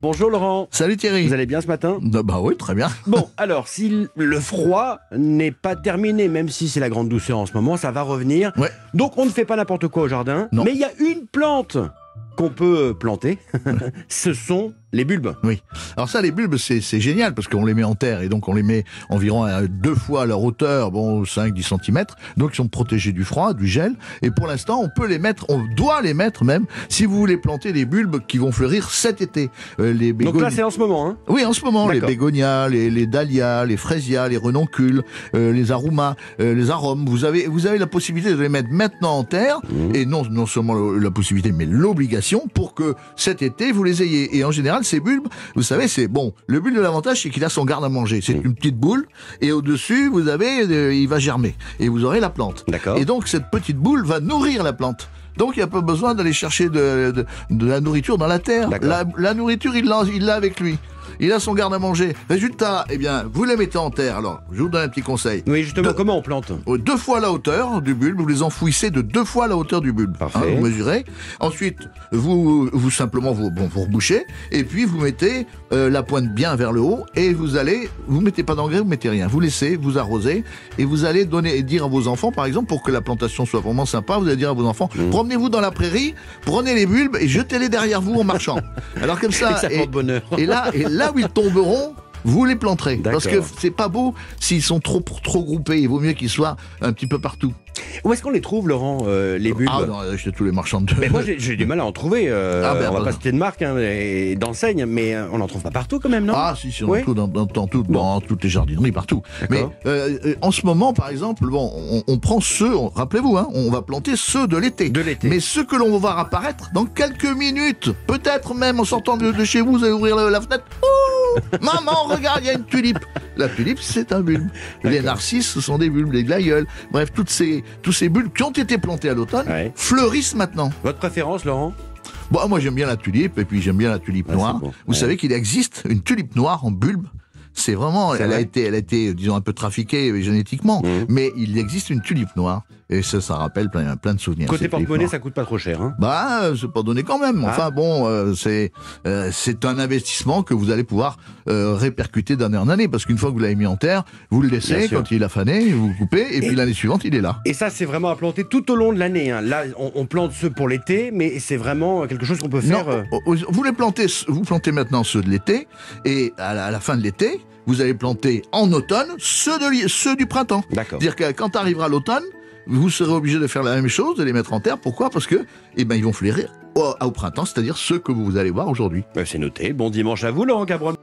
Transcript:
Bonjour Laurent. Salut Thierry. Vous allez bien ce matin? Bah oui, très bien. Bon, alors, si le froid n'est pas terminé, même si c'est la grande douceur en ce moment, ça va revenir. Ouais. Donc on ne fait pas n'importe quoi au jardin. Non. Mais il y a une plante qu'on peut planter. Ce sont les bulbes. Oui. Alors ça, les bulbes, c'est génial parce qu'on les met en terre et donc on les met environ à 2 fois leur hauteur, 5-10 cm. Donc ils sont protégés du froid, du gel. Et pour l'instant, on peut les mettre, on doit les mettre même, si vous voulez planter des bulbes qui vont fleurir cet été. Donc là, c'est en ce moment, hein? Oui, en ce moment, les D'accord. bégonias, les dahlias, les fraisias, les renoncules, les aromas, les arômes. Vous avez la possibilité de les mettre maintenant en terre, et non seulement la possibilité, mais l'obligation pour que cet été, vous les ayez. Et en général, ces bulbes, vous savez, c'est bon. Le bulbe de l'avantage, c'est qu'il a son garde-à-manger. C'est une petite boule, et au-dessus, vous avez, il va germer. Et vous aurez la plante. D'accord. Et donc, cette petite boule va nourrir la plante. Donc, il n'y a pas besoin d'aller chercher de la nourriture dans la terre. La nourriture, il l'a avec lui. Il a son garde-à-manger. Résultat, eh bien, vous les mettez en terre. Alors, je vous donne un petit conseil. Oui, justement, comment on plante? 2 fois la hauteur du bulbe, vous les enfouissez de 2 fois la hauteur du bulbe. Parfait. Vous mesurez. Ensuite, vous simplement vous rebouchez, et puis vous mettez la pointe bien vers le haut, et vous mettez pas d'engrais, vous mettez rien. Vous laissez, vous arrosez, et vous allez dire à vos enfants, par exemple, pour que la plantation soit vraiment sympa, vous allez dire à vos enfants, promenez-vous dans la prairie, prenez les bulbes et jetez-les derrière vous en marchant. Alors comme ça, Ça porte bonheur. et là où ils tomberont, vous les planterez. D'accord. Parce que c'est pas beau s'ils sont trop groupés. Il vaut mieux qu'ils soient un petit peu partout. Où est-ce qu'on les trouve, Laurent, les bulbes? Ah non, chez tous les marchands de... Mais moi, j'ai du mal à en trouver. On va pas citer de marque et d'enseigne, mais on n'en trouve pas partout quand même, non? Ah si, on Oui. en trouve dans toutes les jardineries, partout. Mais en ce moment, par exemple, on prend ceux, rappelez-vous, on va planter ceux de l'été. De l'été. Mais ceux que l'on va voir apparaître dans quelques minutes, peut-être même en sortant de chez vous, vous allez ouvrir la fenêtre. Ouh, maman, regarde, il y a une tulipe. La tulipe, c'est un bulbe. Les narcisses, ce sont des bulbes, les glaïeuls. Bref, tous ces bulbes qui ont été plantés à l'automne fleurissent maintenant. Votre préférence, Laurent? Bon, moi, j'aime bien la tulipe, et puis j'aime bien la tulipe noire. Bon. Vous savez qu'il existe une tulipe noire en bulbe. C'est vraiment, elle a été, disons, un peu trafiquée génétiquement, mais il existe une tulipe noire. Et ça rappelle plein de souvenirs. Côté porte-monnaie, ça coûte pas trop cher, hein? Bah, c'est pas donné quand même. Enfin c'est un investissement que vous allez pouvoir répercuter d'année en année, parce qu'une fois que vous l'avez mis en terre, vous le laissez quand il a fané, vous le coupez, et puis l'année suivante, il est là. Et ça, c'est vraiment à planter tout au long de l'année, hein. Là, on plante ceux pour l'été, mais c'est vraiment quelque chose qu'on peut faire... Non, vous plantez maintenant ceux de l'été, et à la fin de l'été, vous allez planter en automne ceux du printemps. D'accord. C'est-à-dire que quand arrivera l'automne, vous serez obligé de faire la même chose, de les mettre en terre. Pourquoi? Parce que, ils vont fleurir au printemps, c'est-à-dire ceux que vous allez voir aujourd'hui. C'est noté. Bon dimanche à vous, Laurent Cabron.